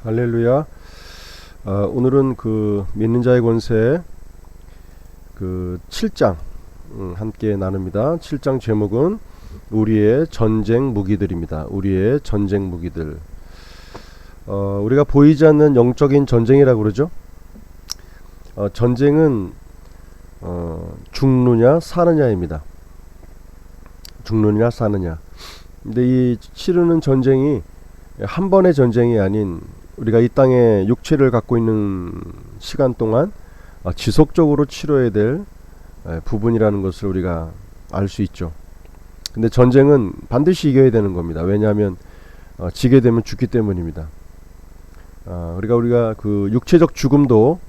할렐루야. 오늘은 그 믿는 자의 권세 그 7장 함께 나눕니다. 7장 제목은 우리의 전쟁 무기들입니다. 우리의 전쟁 무기들. 우리가 보이지 않는 영적인 전쟁이라고 그러죠. 전쟁은 죽느냐 사느냐입니다. 죽느냐 사느냐. 근데 이 치르는 전쟁이 한 번의 전쟁이 아닌 우리가 이 땅에 육체를 갖고 있는 시간 동안 지속적으로 치러야 될 부분이라는 것을 우리가 알 수 있죠. 근데 전쟁은 반드시 이겨야 되는 겁니다. 왜냐하면 지게 되면 죽기 때문입니다. 우리가 그 육체적 죽음도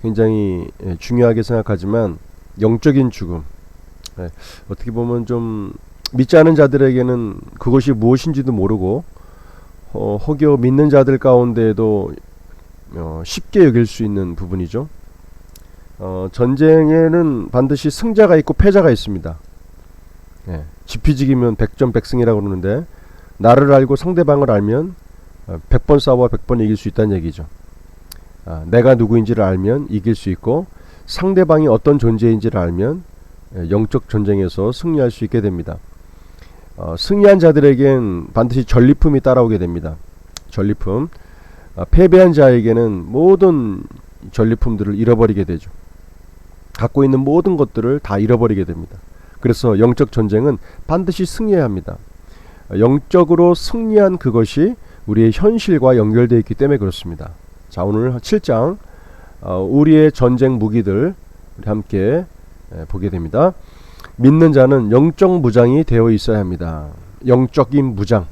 굉장히 중요하게 생각하지만 영적인 죽음, 어떻게 보면 좀 믿지 않은 자들에게는 그것이 무엇인지도 모르고 혹여 믿는 자들 가운데에도 쉽게 여길 수 있는 부분이죠. 전쟁에는 반드시 승자가 있고 패자가 있습니다. 지피지기면 백전백승이라고 그러는데, 나를 알고 상대방을 알면 100번 싸워 100번 이길 수 있다는 얘기죠. 내가 누구인지를 알면 이길 수 있고, 상대방이 어떤 존재인지를 알면 영적 전쟁에서 승리할 수 있게 됩니다. 승리한 자들에겐 반드시 전리품이 따라오게 됩니다. 전리품. 패배한 자에게는 모든 전리품들을 잃어버리게 되죠. 갖고 있는 모든 것들을 다 잃어버리게 됩니다. 그래서 영적 전쟁은 반드시 승리해야 합니다. 영적으로 승리한 그것이 우리의 현실과 연결되어 있기 때문에 그렇습니다. 자, 오늘 7장 우리의 전쟁 무기들 우리 함께 보게 됩니다. 믿는 자는 영적 무장이 되어 있어야 합니다. 영적인 무장.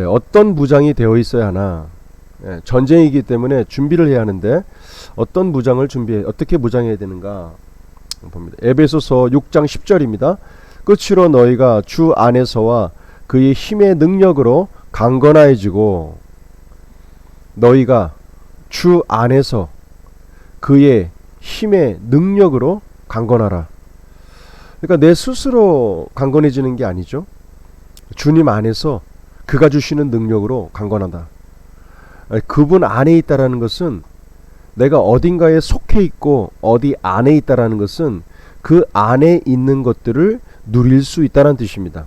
어떤 무장이 되어 있어야 하나? 전쟁이기 때문에 준비를 해야 하는데 어떤 무장을 어떻게 무장해야 되는가 봅니다. 에베소서 6장 10절입니다. 끝으로 너희가 주 안에서와 그의 힘의 능력으로 강건해지고, 너희가 주 안에서 그의 힘의 능력으로 강건하라. 그러니까 내 스스로 강건해지는 게 아니죠. 주님 안에서 그가 주시는 능력으로 강건하다. 그분 안에 있다라는 것은, 내가 어딘가에 속해 있고 어디 안에 있다라는 것은 그 안에 있는 것들을 누릴 수 있다는 뜻입니다.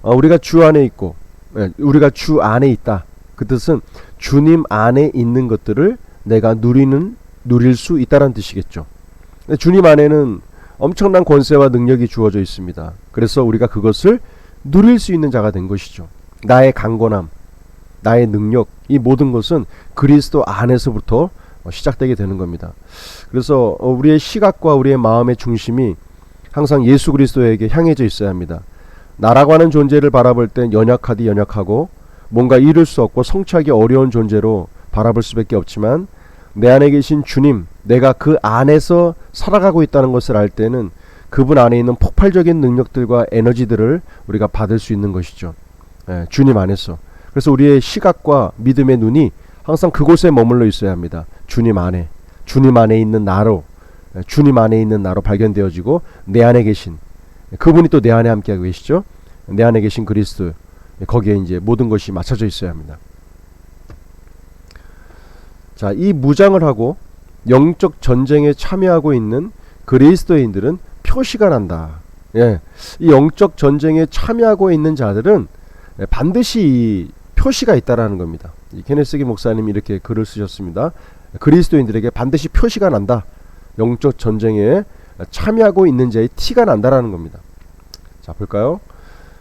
우리가 주 안에 있고, 우리가 주 안에 있다. 그 뜻은 주님 안에 있는 것들을 내가 누릴 수 있다는 뜻이겠죠. 주님 안에는 엄청난 권세와 능력이 주어져 있습니다. 그래서 우리가 그것을 누릴 수 있는 자가 된 것이죠. 나의 강건함, 나의 능력, 이 모든 것은 그리스도 안에서부터 시작되게 되는 겁니다. 그래서 우리의 시각과 우리의 마음의 중심이 항상 예수 그리스도에게 향해져 있어야 합니다. 나라고 하는 존재를 바라볼 땐 연약하디 연약하고 뭔가 이룰 수 없고 성취하기 어려운 존재로 바라볼 수밖에 없지만, 내 안에 계신 주님, 내가 그 안에서 살아가고 있다는 것을 알 때는 그분 안에 있는 폭발적인 능력들과 에너지들을 우리가 받을 수 있는 것이죠. 주님 안에서. 그래서 우리의 시각과 믿음의 눈이 항상 그곳에 머물러 있어야 합니다. 주님 안에 있는 나로, 주님 안에 있는 나로 발견되어지고, 내 안에 계신 그분이 또 내 안에 함께하고 계시죠. 내 안에 계신 그리스도, 거기에 이제 모든 것이 맞춰져 있어야 합니다. 자, 이 무장을 하고 영적 전쟁에 참여하고 있는 그리스도인들은 표시가 난다. 이 영적 전쟁에 참여하고 있는 자들은 반드시 이 표시가 있다라는 겁니다. 케네스기 목사님이 이렇게 글을 쓰셨습니다. 그리스도인들에게 반드시 표시가 난다. 영적 전쟁에 참여하고 있는 자의 티가 난다라는 겁니다. 자, 볼까요?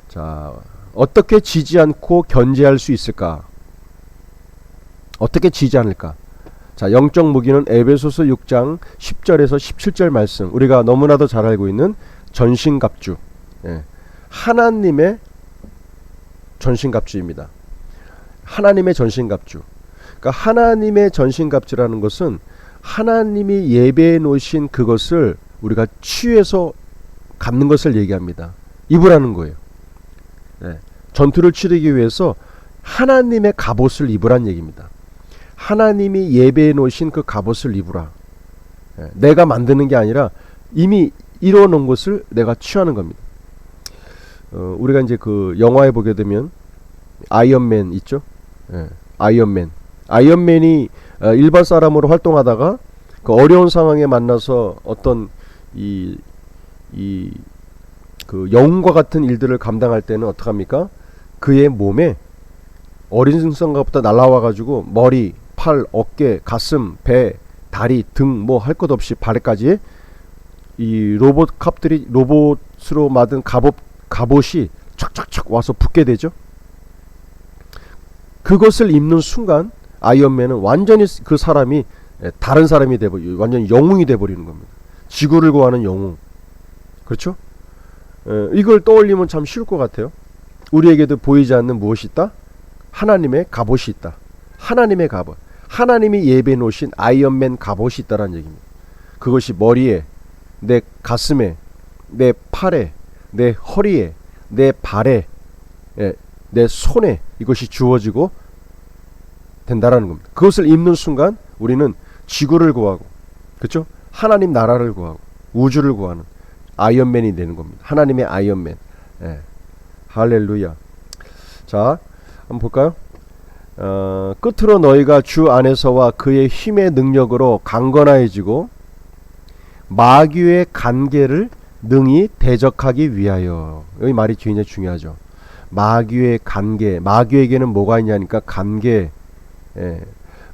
자, 어떻게 지지 않고 견제할 수 있을까? 어떻게 지지 않을까? 자, 영적 무기는 에베소서 6장 10절에서 17절 말씀, 우리가 너무나도 잘 알고 있는 전신갑주, 하나님의 전신갑주입니다. 하나님의 전신갑주. 그러니까 하나님의 전신갑주라는 것은 하나님이 예배해 놓으신 그것을 우리가 취해서 갖는 것을 얘기합니다. 입으라는 거예요. 전투를 치르기 위해서 하나님의 갑옷을 입으란 얘기입니다. 하나님이 예배해 놓으신 그 갑옷을 입으라. 내가 만드는 게 아니라 이미 이루어 놓은 것을 내가 취하는 겁니다. 우리가 이제 그 영화에 보게 되면 아이언맨 있죠? 아이언맨. 아이언맨이 일반 사람으로 활동하다가 그 어려운 상황에 만나서 어떤 그 영웅과 같은 일들을 감당할 때는 어떡합니까? 그의 몸에 어린 순간부터 날라와가지고 머리, 팔, 어깨, 가슴, 배, 다리, 등 뭐 할 것 없이 발에까지 이 로봇으로 만든 갑옷이 촥촥촥 와서 붙게 되죠. 그것을 입는 순간 아이언맨은 완전히 그 사람이 다른 사람이 돼버리고 완전히 영웅이 돼버리는 겁니다. 지구를 구하는 영웅. 그렇죠? 이걸 떠올리면 참 쉬울 것 같아요. 우리에게도 보이지 않는 무엇이 있다? 하나님의 갑옷이 있다. 하나님의 갑옷. 하나님이 예배해 놓으신 아이언맨 갑옷이 있다는 얘기입니다. 그것이 머리에, 내 가슴에, 내 팔에, 내 허리에, 내 발에, 내 손에 이것이 주어지고 된다라는 겁니다. 그것을 입는 순간 우리는 지구를 구하고, 그렇죠? 하나님 나라를 구하고 우주를 구하는 아이언맨이 되는 겁니다. 하나님의 아이언맨. 할렐루야. 자, 한번 볼까요? 끝으로 너희가 주 안에서와 그의 힘의 능력으로 강건해지고 마귀의 간계를 능히 대적하기 위하여. 여기 말이 굉장히 중요하죠. 마귀의 간계. 마귀에게는 뭐가 있냐니까 간계.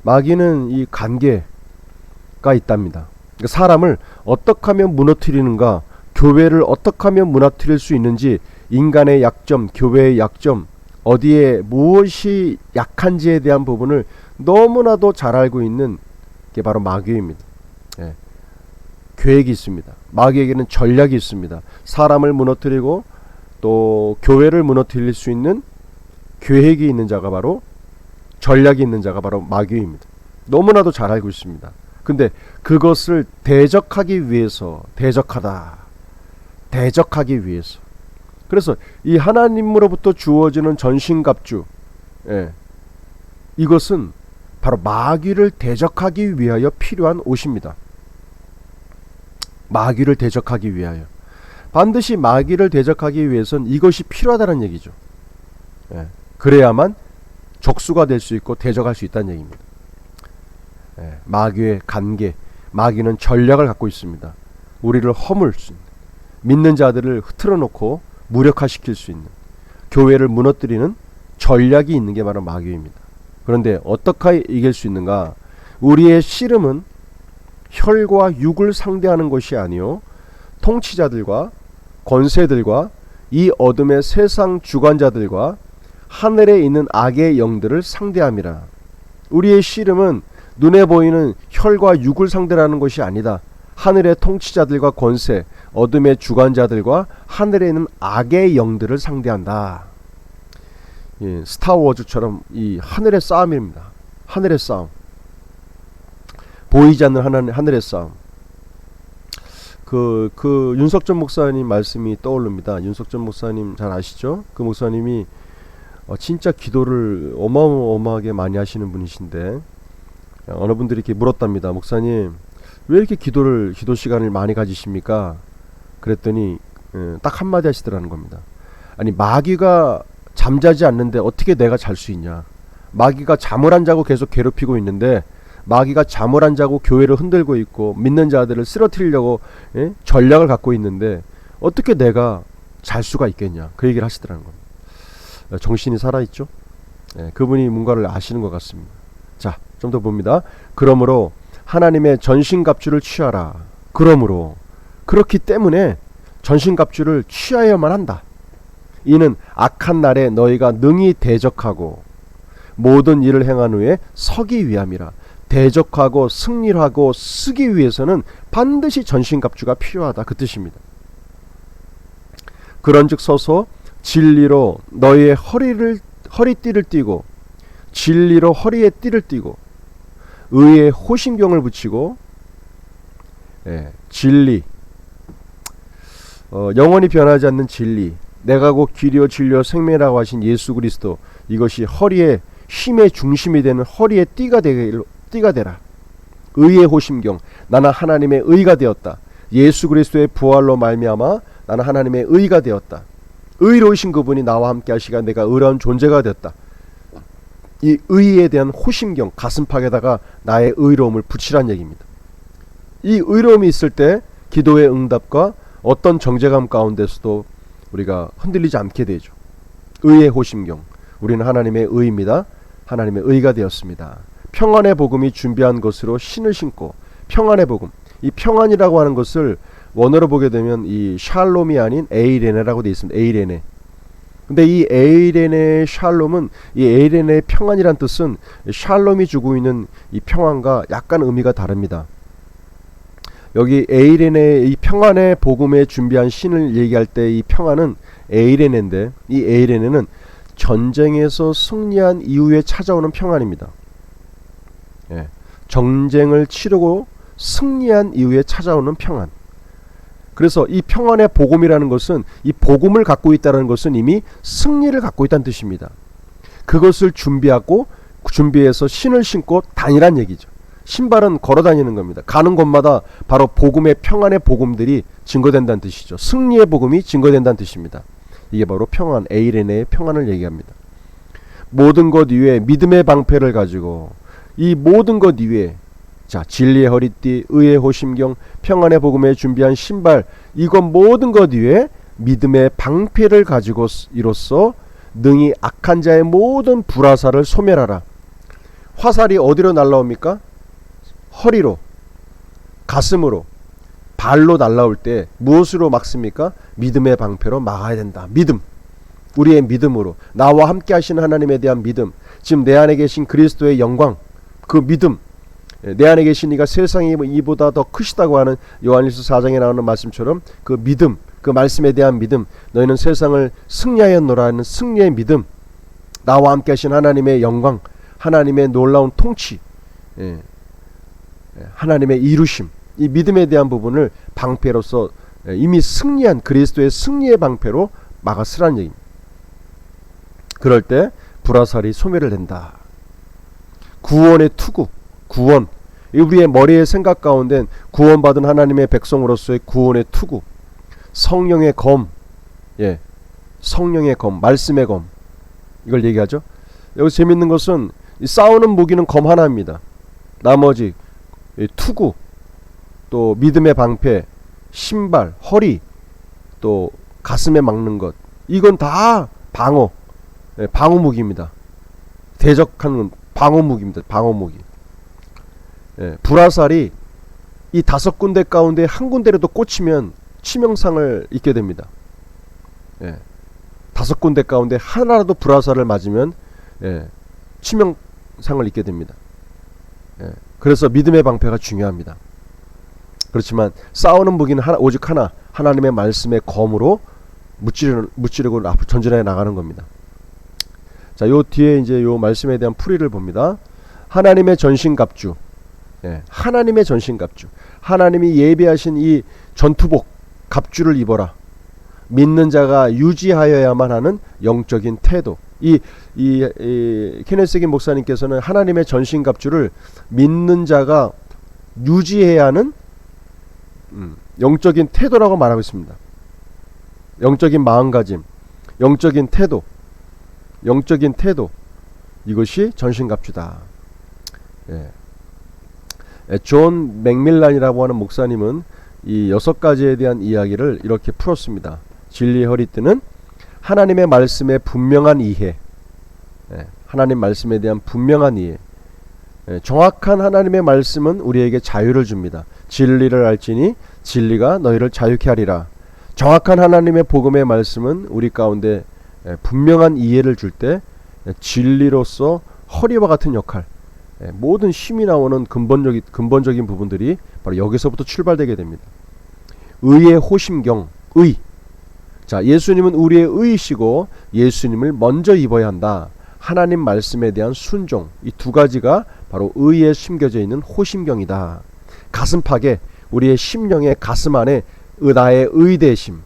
마귀는 이 간계가 있답니다. 그러니까 사람을 어떻게 하면 무너뜨리는가, 교회를 어떻게 하면 무너뜨릴 수 있는지, 인간의 약점, 교회의 약점, 어디에 무엇이 약한지에 대한 부분을 너무나도 잘 알고 있는 게 바로 마귀입니다. 계획이 있습니다. 마귀에게는 전략이 있습니다. 사람을 무너뜨리고 또 교회를 무너뜨릴 수 있는 계획이 있는 자가 바로, 전략이 있는 자가 바로 마귀입니다. 너무나도 잘 알고 있습니다. 근데 그것을 대적하기 위해서, 대적하기 위해서, 그래서 이 하나님으로부터 주어지는 전신갑주, 이것은 바로 마귀를 대적하기 위하여 필요한 옷입니다. 마귀를 대적하기 위하여. 반드시 마귀를 대적하기 위해서는 이것이 필요하다는 얘기죠. 그래야만 적수가 될 수 있고 대적할 수 있다는 얘기입니다. 마귀의 간계, 마귀는 전략을 갖고 있습니다. 우리를 허물 수 있는, 믿는 자들을 흐트러 놓고 무력화시킬 수 있는, 교회를 무너뜨리는 전략이 있는 게 바로 마귀입니다. 그런데 어떻게 이길 수 있는가? 우리의 씨름은 혈과 육을 상대하는 것이 아니요 통치자들과 권세들과 이 어둠의 세상 주관자들과 하늘에 있는 악의 영들을 상대함이라. 우리의 씨름은 눈에 보이는 혈과 육을 상대하는 것이 아니다. 하늘의 통치자들과 권세, 어둠의 주관자들과 하늘에 있는 악의 영들을 상대한다. 스타워즈처럼 이 하늘의 싸움입니다. 하늘의 싸움. 보이지 않는 하늘의 싸움. 그 윤석전 목사님 말씀이 떠오릅니다. 윤석전 목사님 잘 아시죠? 그 목사님이 진짜 기도를 어마어마하게 많이 하시는 분이신데, 어느 분들이 이렇게 물었답니다. 목사님, 왜 이렇게 기도 시간을 많이 가지십니까? 그랬더니 딱 한마디 하시더라는 겁니다. 아니, 마귀가 잠자지 않는데 어떻게 내가 잘 수 있냐? 마귀가 잠을 안 자고 계속 괴롭히고 있는데, 마귀가 잠을 안 자고 교회를 흔들고 있고 믿는 자들을 쓰러뜨리려고 전략을 갖고 있는데 어떻게 내가 잘 수가 있겠냐? 그 얘기를 하시더라는 겁니다. 정신이 살아있죠? 그분이 뭔가를 아시는 것 같습니다. 자, 좀 더 봅니다. 그러므로 하나님의 전신갑주를 취하라. 그러므로, 그렇기 때문에 전신갑주를 취하여야만 한다. 이는 악한 날에 너희가 능히 대적하고 모든 일을 행한 후에 서기 위함이라. 대적하고 승리하고 쓰기 위해서는 반드시 전신갑주가 필요하다. 그 뜻입니다. 그런즉 서서 진리로 너희의 허리띠를 띠고, 진리로 허리에 띠를 띠고, 의의 호심경을 붙이고, 진리, 영원히 변하지 않는 진리, 내가 곧 길이요 진리요 생명이라고 하신 예수 그리스도, 이것이 허리의 힘의 중심이 되는 허리의 띠가 되라. 의의 호심경, 나는 하나님의 의가 되었다. 예수 그리스도의 부활로 말미암아 나는 하나님의 의가 되었다. 의로우신 그분이 나와 함께 하시가 내가 의로운 존재가 되었다. 이 의에 대한 호심경, 가슴팍에다가 나의 의로움을 붙이란 얘기입니다. 이 의로움이 있을 때 기도의 응답과 어떤 정죄감 가운데서도 우리가 흔들리지 않게 되죠. 의의 호심경. 우리는 하나님의 의입니다. 하나님의 의가 되었습니다. 평안의 복음이 준비한 것으로 신을 신고, 평안의 복음. 이 평안이라고 하는 것을 원어로 보게 되면 이 샬롬이 아닌 에이레네라고 되어 있습니다. 에이레네. 근데 이 에이레네의 샬롬은, 이 에이레네의 평안이란 뜻은 샬롬이 주고 있는 이 평안과 약간 의미가 다릅니다. 여기 에이레네의 이 평안의 복음에 준비한 신을 얘기할 때 이 평안은 에이레네인데, 이 에이레네는 전쟁에서 승리한 이후에 찾아오는 평안입니다. 예, 전쟁을 치르고 승리한 이후에 찾아오는 평안. 그래서 이 평안의 복음이라는 것은, 이 복음을 갖고 있다는 것은 이미 승리를 갖고 있다는 뜻입니다. 그것을 준비해서 신을 신고 다니란 얘기죠. 신발은 걸어 다니는 겁니다. 가는 곳마다 바로 복음의 평안의 복음들이 증거된다는 뜻이죠. 승리의 복음이 증거된다는 뜻입니다. 이게 바로 평안, 에이레네의 평안을 얘기합니다. 모든 것 위에 믿음의 방패를 가지고, 이 모든 것 위에, 자, 진리의 허리띠, 의의 호심경, 평안의 복음에 준비한 신발, 이것 모든 것 위에 믿음의 방패를 가지고 이로써 능히 악한 자의 모든 불화살을 소멸하라. 화살이 어디로 날라옵니까? 허리로, 가슴으로, 발로 날라올 때 무엇으로 막습니까? 믿음의 방패로 막아야 된다. 믿음. 우리의 믿음으로, 나와 함께 하시는 하나님에 대한 믿음, 지금 내 안에 계신 그리스도의 영광, 그 믿음, 내 안에 계신 이가 세상이 이보다 더 크시다고 하는 요한일서 4장에 나오는 말씀처럼 그 믿음, 그 말씀에 대한 믿음, 너희는 세상을 승리하였노라 하는 승리의 믿음, 나와 함께 하신 하나님의 영광, 하나님의 놀라운 통치, 하나님의 이루심, 이 믿음에 대한 부분을 방패로서 이미 승리한 그리스도의 승리의 방패로 막아 쓰라는 얘기입니다. 그럴 때 불화살이 소멸을 된다. 구원의 투구, 구원, 우리의 머리의 생각 가운데 구원받은 하나님의 백성으로서의 구원의 투구, 성령의 검, 성령의 검, 말씀의 검, 이걸 얘기하죠. 여기서 재밌는 것은 이 싸우는 무기는 검 하나입니다. 나머지 투구, 또 믿음의 방패, 신발, 허리, 또 가슴에 막는 것, 이건 다 방어, 방어 무기입니다. 대적하는 방어 무기입니다. 방어 무기. 불화살이 이 5군데 가운데 한 군데라도 꽂히면 치명상을 입게 됩니다. 5군데 가운데 하나라도 불화살을 맞으면 치명상을 입게 됩니다. 그래서 믿음의 방패가 중요합니다. 그렇지만 싸우는 무기는 오직 하나, 하나님의 말씀의 검으로 무찌르고 앞으로 전진해 나가는 겁니다. 자, 요 뒤에 이제 요 말씀에 대한 풀이를 봅니다. 하나님의 전신갑주, 하나님의 전신갑주, 하나님이 예비하신 이 전투복 갑주를 입어라. 믿는 자가 유지하여야만 하는 영적인 태도. 이 케네스긴 목사님께서는 하나님의 전신갑주를 믿는 자가 유지해야 하는 영적인 태도라고 말하고 있습니다. 영적인 마음가짐, 영적인 태도, 영적인 태도, 이것이 전신갑주다. 존 맥밀란이라고 하는 목사님은 이 6가지에 대한 이야기를 이렇게 풀었습니다. 진리의 허리띠는 하나님의 말씀의 분명한 이해, 하나님 말씀에 대한 분명한 이해, 정확한 하나님의 말씀은 우리에게 자유를 줍니다. 진리를 알지니 진리가 너희를 자유케 하리라. 정확한 하나님의 복음의 말씀은 우리 가운데 분명한 이해를 줄 때 진리로서 허리와 같은 역할, 모든 힘이 나오는 근본적인 부분들이 바로 여기서부터 출발되게 됩니다. 의의 호심경, 의. 자, 예수님은 우리의 의이시고 예수님을 먼저 입어야 한다. 하나님 말씀에 대한 순종, 이 2가지가 바로 의에 심겨져 있는 호심경이다. 가슴팍에, 우리의 심령의 가슴 안에 나의 의대심,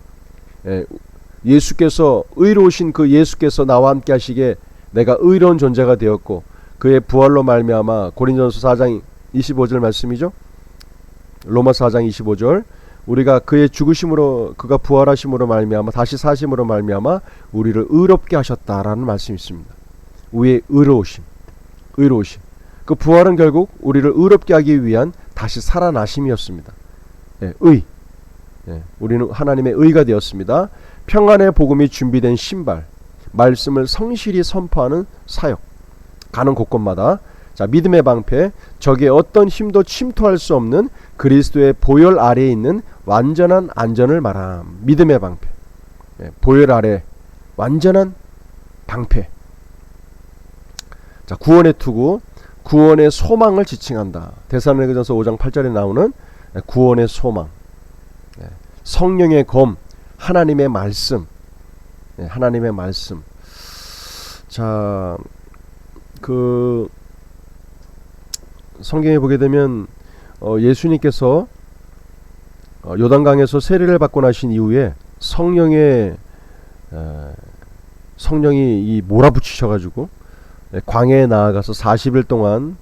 예수께서 의로우신 그 예수께서 나와 함께 하시기에 내가 의로운 존재가 되었고 그의 부활로 말미암아, 고린도전서 4장 25절 말씀이죠. 로마서 4장 25절, 우리가 그의 죽으심으로, 그가 부활하심으로 말미암아 다시 사심으로 말미암아 우리를 의롭게 하셨다라는 말씀이 있습니다. 우리의 의로우심, 의로우심. 그 부활은 결국 우리를 의롭게 하기 위한 다시 살아나심이었습니다. 예, 의. 예, 우리는 하나님의 의가 되었습니다. 평안의 복음이 준비된 신발, 말씀을 성실히 선포하는 사역. 가는 곳곳마다 자, 믿음의 방패, 적의 어떤 힘도 침투할 수 없는 그리스도의 보혈 아래에 있는 완전한 안전을 말함. 믿음의 방패. 예, 보혈 아래 완전한 방패. 자, 구원의 투구, 구원의 소망을 지칭한다. 데살로니가전서 5장 8절에 나오는 구원의 소망. 예, 성령의 검, 하나님의 말씀. 예, 하나님의 말씀. 자, 그 성경에 보게 되면 예수님께서 요단강에서 세례를 받고 나신 이후에 성령이 이 몰아붙이셔가지고 광야에 나아가서 40일 동안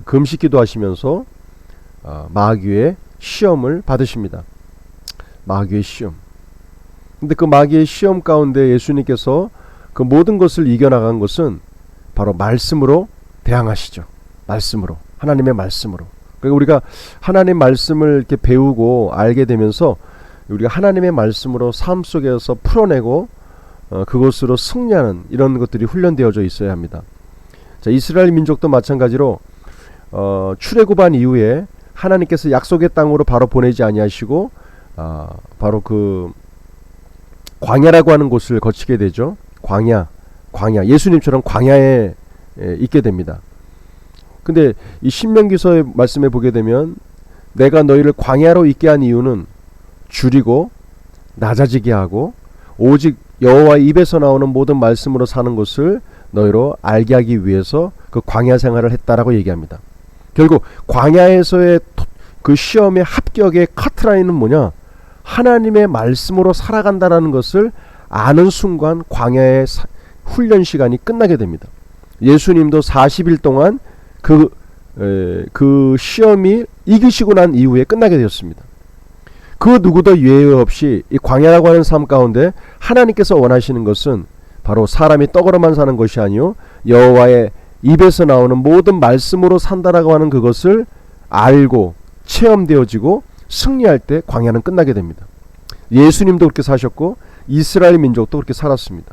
금식기도 하시면서 마귀의 시험을 받으십니다. 마귀의 시험. 근데 그 마귀의 시험 가운데 예수님께서 그 모든 것을 이겨나간 것은 바로 말씀으로 대항하시죠. 말씀으로. 하나님의 말씀으로. 그러니까 우리가 하나님 말씀을 이렇게 배우고 알게 되면서 우리가 하나님의 말씀으로 삶 속에서 풀어내고 그것으로 승리하는 이런 것들이 훈련되어져 있어야 합니다. 자, 이스라엘 민족도 마찬가지로 출애굽한 이후에 하나님께서 약속의 땅으로 바로 보내지 아니하시고 바로 그 광야라고 하는 곳을 거치게 되죠. 광야. 예수님처럼 광야에 있게 됩니다. 근데 이 신명기서의 말씀에 보게 되면 내가 너희를 광야로 있게 한 이유는 줄이고 낮아지게 하고 오직 여호와의 입에서 나오는 모든 말씀으로 사는 것을 너희로 알게 하기 위해서 그 광야 생활을 했다라고 얘기합니다. 결국 광야에서의 그 시험의 합격의 커트라인은 뭐냐? 하나님의 말씀으로 살아간다라는 것을 아는 순간 광야의 훈련 시간이 끝나게 됩니다. 예수님도 40일 동안 그 시험이 이기시고 난 이후에 끝나게 되었습니다. 그 누구도 예외 없이 이 광야라고 하는 삶 가운데 하나님께서 원하시는 것은 바로 사람이 떡으로만 사는 것이 아니요 여호와의 입에서 나오는 모든 말씀으로 산다라고 하는 그것을 알고 체험되어지고 승리할 때 광야는 끝나게 됩니다. 예수님도 그렇게 사셨고 이스라엘 민족도 그렇게 살았습니다.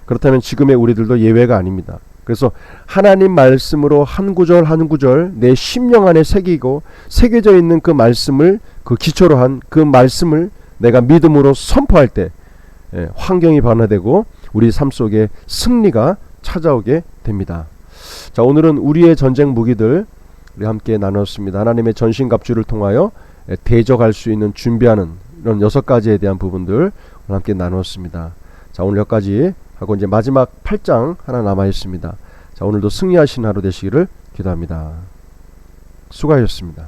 그렇다면 지금의 우리들도 예외가 아닙니다. 그래서 하나님 말씀으로 한 구절 한 구절 내 심령 안에 새겨져 있는 그 말씀을 그 기초로 한 그 말씀을 내가 믿음으로 선포할 때 환경이 변화되고 우리 삶 속에 승리가 찾아오게 됩니다. 자, 오늘은 우리의 전쟁 무기들 우리 함께 나눴습니다. 하나님의 전신갑주를 통하여 대적할 수 있는 준비하는 이런 6가지에 대한 부분들 오늘 함께 나눴습니다. 자, 오늘 여기까지 하고 이제 마지막 8장 하나 남아 있습니다. 자, 오늘도 승리하신 하루 되시기를 기도합니다. 수고하셨습니다.